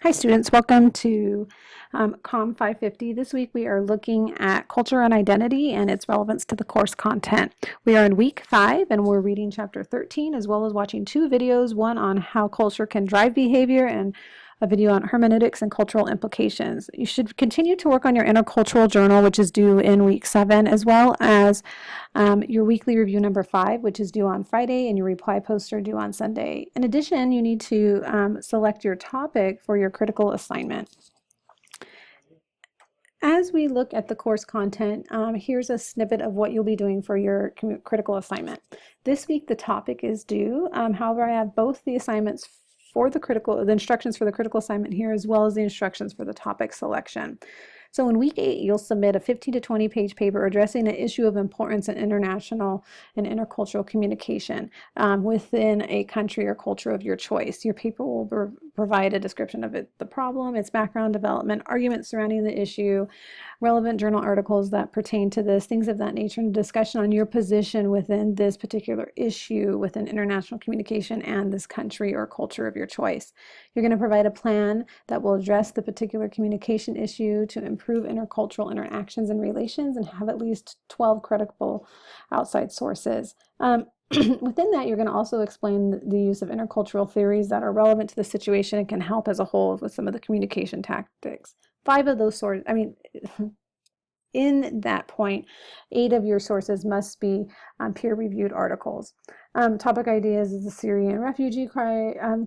Hi students, welcome to COM 550. This week we are looking at culture and identity and its relevance to the course content. We are in week 5 and we're reading chapter 13 as well as watching 2 videos, one on how culture can drive behavior and a video on hermeneutics and cultural implications. You should continue to work on your intercultural journal, which is due in week 7, as well as your weekly review number 5, which is due on Friday, and your reply posts are due on Sunday. In addition, you need to select your topic for your critical assignment. As we look at the course content, here's a snippet of what you'll be doing for your critical assignment. This week, the topic is due. However, I have both the assignments for the instructions for the critical assignment here, as well as the instructions for the topic selection. So in week 8, you'll submit a 15 to 20 page paper addressing an issue of importance in international and intercultural communication within a country or culture of your choice. Your paper will provide a description of the problem, its background development, arguments surrounding the issue, relevant journal articles that pertain to this, things of that nature, and a discussion on your position within this particular issue within international communication and this country or culture of your choice. You're going to provide a plan that will address the particular communication issue to improve intercultural interactions and relations, and have at least 12 credible outside sources. Within that, you're going to also explain the use of intercultural theories that are relevant to the situation and can help as a whole with some of the communication tactics. 5 of those sources, in that point, 8 of your sources must be peer-reviewed articles. Topic ideas is the Syrian refugee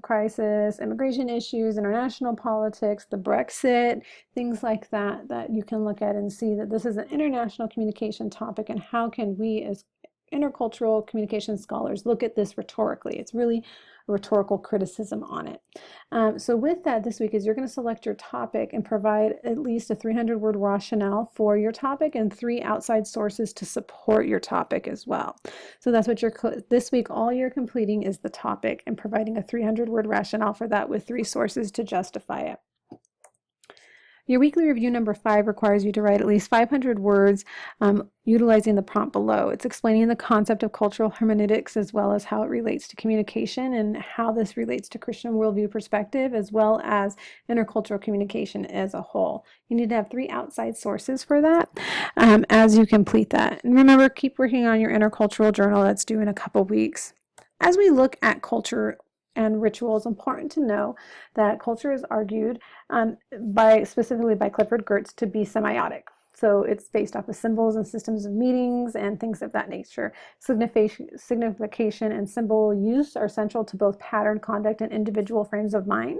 crisis, immigration issues, international politics, the Brexit, things like that, that you can look at and see that this is an international communication topic, and how can we as intercultural communication scholars look at this rhetorically. It's really a rhetorical criticism on it. So with that, this week is you're going to select your topic and provide at least a 300-word rationale for your topic and 3 outside sources to support your topic as well. So that's what this week, all you're completing is the topic and providing a 300-word rationale for that with 3 sources to justify it. Your weekly review number 5 requires you to write at least 500 words utilizing the prompt below. It's explaining the concept of cultural hermeneutics as well as how it relates to communication and how this relates to Christian worldview perspective as well as intercultural communication as a whole. You need to have 3 outside sources for that as you complete that. And remember, keep working on your intercultural journal that's due in a couple weeks. As we look at culture and ritual, it's important to know that culture is argued specifically by Clifford Geertz to be semiotic. So it's based off of symbols and systems of meanings and things of that nature. Signification and symbol use are central to both pattern conduct and individual frames of mind.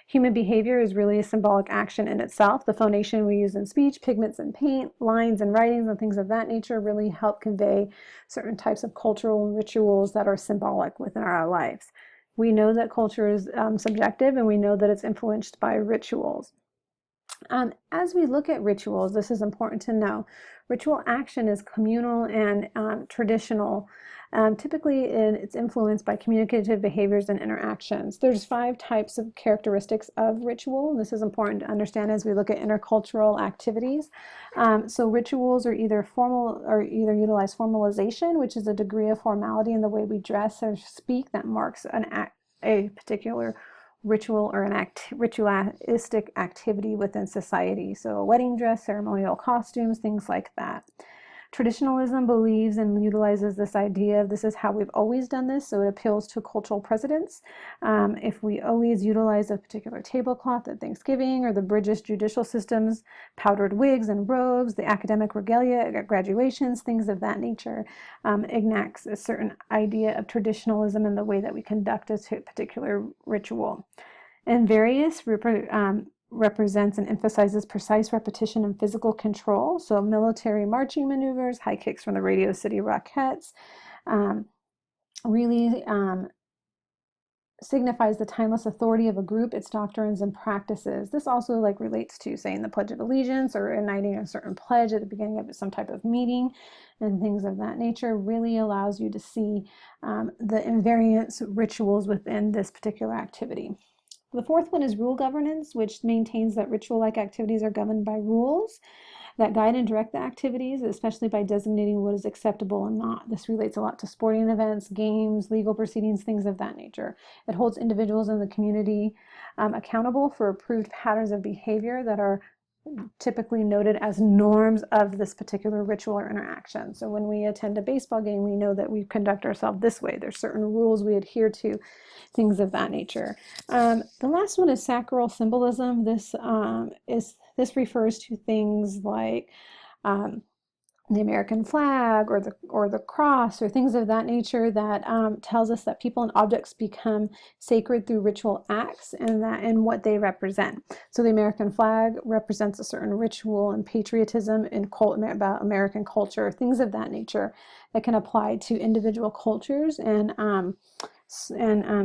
Human behavior is really a symbolic action in itself. The phonation we use in speech, pigments in paint, lines and writings and things of that nature really help convey certain types of cultural rituals that are symbolic within our lives. We know that culture is subjective, and we know that it's influenced by rituals. As we look at rituals, this is important to know. Ritual action is communal and traditional. Typically, it's influenced by communicative behaviors and interactions. There's 5 types of characteristics of ritual. This is important to understand as we look at intercultural activities. So rituals are either utilize formalization, which is a degree of formality in the way we dress or speak that marks a particular ritual or an ritualistic activity within society. So a wedding dress, ceremonial costumes, things like that. Traditionalism believes and utilizes this idea of this is how we've always done this, so it appeals to cultural precedents. If we always utilize a particular tablecloth at Thanksgiving, or the British judicial systems, powdered wigs and robes, the academic regalia at graduations, things of that nature, enacts a certain idea of traditionalism in the way that we conduct a particular ritual. And various represents and emphasizes precise repetition and physical control. So military marching maneuvers, high kicks from the Radio City Rockettes, really signifies the timeless authority of a group, its doctrines and practices. This also relates to saying the Pledge of Allegiance or enacting a certain pledge at the beginning of some type of meeting and things of that nature. Really allows you to see the invariant rituals within this particular activity. The 4th one is rule governance, which maintains that ritual-like activities are governed by rules. that guide and direct the activities, especially by designating what is acceptable and not. This relates a lot to sporting events, games, legal proceedings, things of that nature. It holds individuals in the community accountable for approved patterns of behavior that are typically noted as norms of this particular ritual or interaction. So when we attend a baseball game, we know that we conduct ourselves this way. There's certain rules we adhere to, things of that nature. The last one is sacral symbolism. This refers to things like the American flag or the cross or things of that nature that tells us that people and objects become sacred through ritual acts and what they represent. So the American flag represents a certain ritual and patriotism and about American culture, things of that nature that can apply to individual cultures and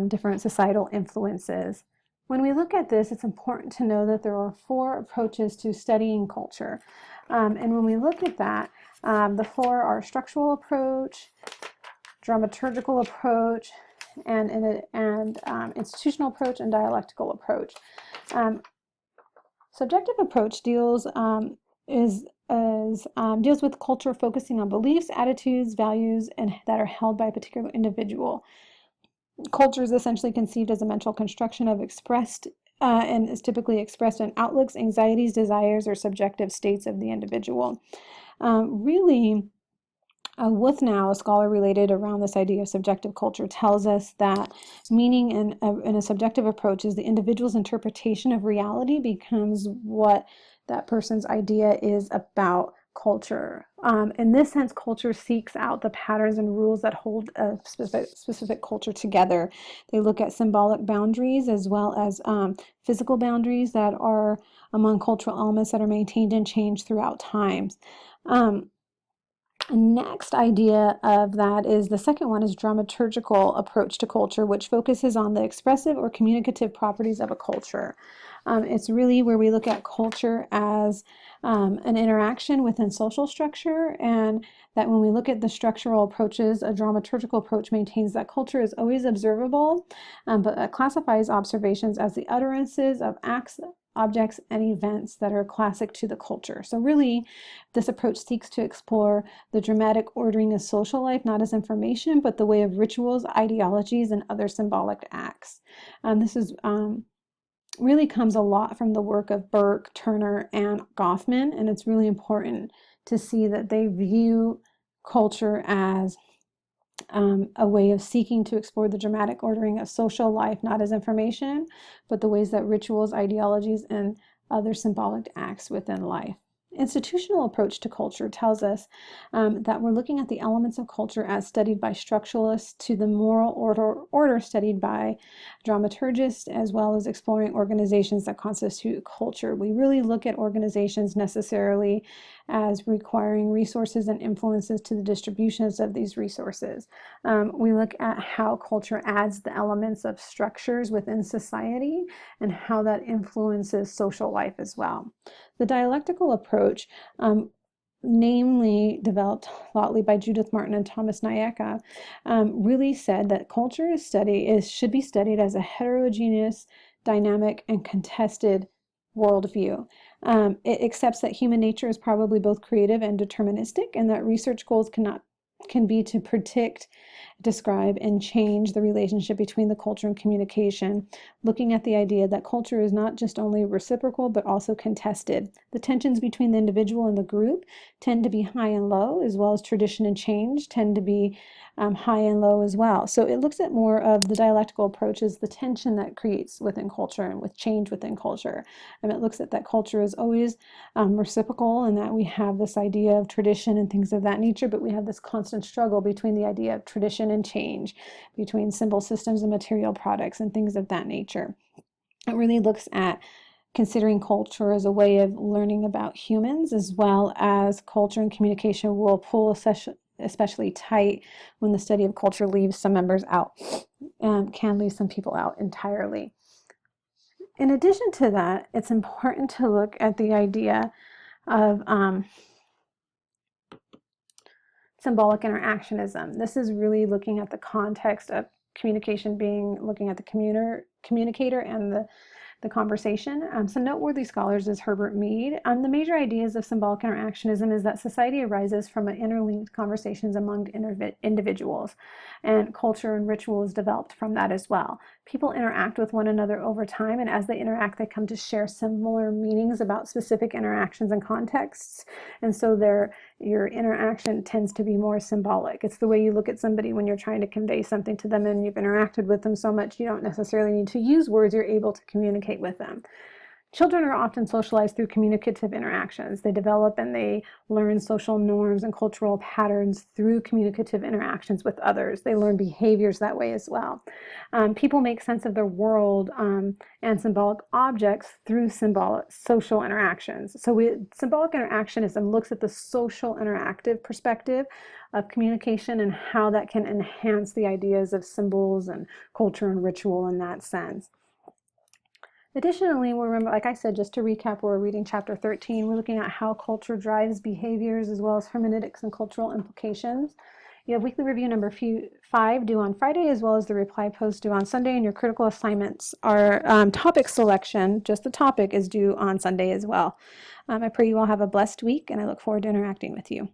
different societal influences. When we look at this, it's important to know that there are 4 approaches to studying culture. And when we look at that, the 4 are structural approach, dramaturgical approach, and institutional approach and dialectical approach. Subjective approach deals with culture focusing on beliefs, attitudes, values, and that are held by a particular individual. Culture is essentially conceived as a mental construction of expressed and is typically expressed in outlooks, anxieties, desires, or subjective states of the individual. Wuthnow, a scholar related around this idea of subjective culture, tells us that meaning in a subjective approach is the individual's interpretation of reality becomes what that person's idea is about culture. In this sense, culture seeks out the patterns and rules that hold a specific culture together. They look at symbolic boundaries as well as physical boundaries that are among cultural elements that are maintained and changed throughout times. Next idea of that is the second one is dramaturgical approach to culture, which focuses on the expressive or communicative properties of a culture. It's really where we look at culture as an interaction within social structure, and that when we look at the structural approaches, a dramaturgical approach maintains that culture is always observable, but classifies observations as the utterances of acts, objects, and events that are classic to the culture. So really, this approach seeks to explore the dramatic ordering of social life, not as information, but the way of rituals, ideologies, and other symbolic acts. This is really comes a lot from the work of Burke, Turner, and Goffman, and it's really important to see that they view culture as a way of seeking to explore the dramatic ordering of social life, not as information, but the ways that rituals, ideologies, and other symbolic acts within life. Institutional approach to culture tells us that we're looking at the elements of culture as studied by structuralists to the moral order studied by dramaturgists, as well as exploring organizations that constitute culture. We really look at organizations necessarily as requiring resources and influences to the distributions of these resources. We look at how culture adds the elements of structures within society and how that influences social life as well. The dialectical approach, namely developed thoughtfully by Judith Martin and Thomas Nayeka, really said that culture should be studied as a heterogeneous, dynamic, and contested worldview. It accepts that human nature is probably both creative and deterministic, and that research goals can be to predict, describe, and change the relationship between the culture and communication, looking at the idea that culture is not just only reciprocal, but also contested. The tensions between the individual and the group tend to be high and low, as well as tradition and change tend to be high and low as well. So it looks at more of the dialectical approach as the tension that creates within culture and with change within culture. And it looks at that culture is always reciprocal, and that we have this idea of tradition and things of that nature, but we have this constant struggle between the idea of tradition and change, between symbol systems and material products and things of that nature. It really looks at considering culture as a way of learning about humans, as well as culture and communication will pull especially tight when the study of culture leaves some members out, can leave some people out entirely. In addition to that, it's important to look at the idea of symbolic interactionism. This is really looking at the context of communication being looking at the communicator and the the conversation. Some noteworthy scholars is Herbert Mead. The major ideas of symbolic interactionism is that society arises from interlinked conversations among individuals, and culture and ritual is developed from that as well. People interact with one another over time, and as they interact, they come to share similar meanings about specific interactions and contexts, and so your interaction tends to be more symbolic. It's the way you look at somebody when you're trying to convey something to them and you've interacted with them so much you don't necessarily need to use words, you're able to communicate with them. Children are often socialized through communicative interactions. They develop and they learn social norms and cultural patterns through communicative interactions with others. They learn behaviors that way as well. People make sense of their world and symbolic objects through social interactions. So symbolic interactionism looks at the social interactive perspective of communication and how that can enhance the ideas of symbols and culture and ritual in that sense. Additionally, we'll remember, like I said, just to recap, we're reading chapter 13. We're looking at how culture drives behaviors as well as hermeneutics and cultural implications. You have weekly review number 5 due on Friday, as well as the reply post due on Sunday, and your critical assignments are topic selection, just the topic, is due on Sunday as well. I pray you all have a blessed week, and I look forward to interacting with you.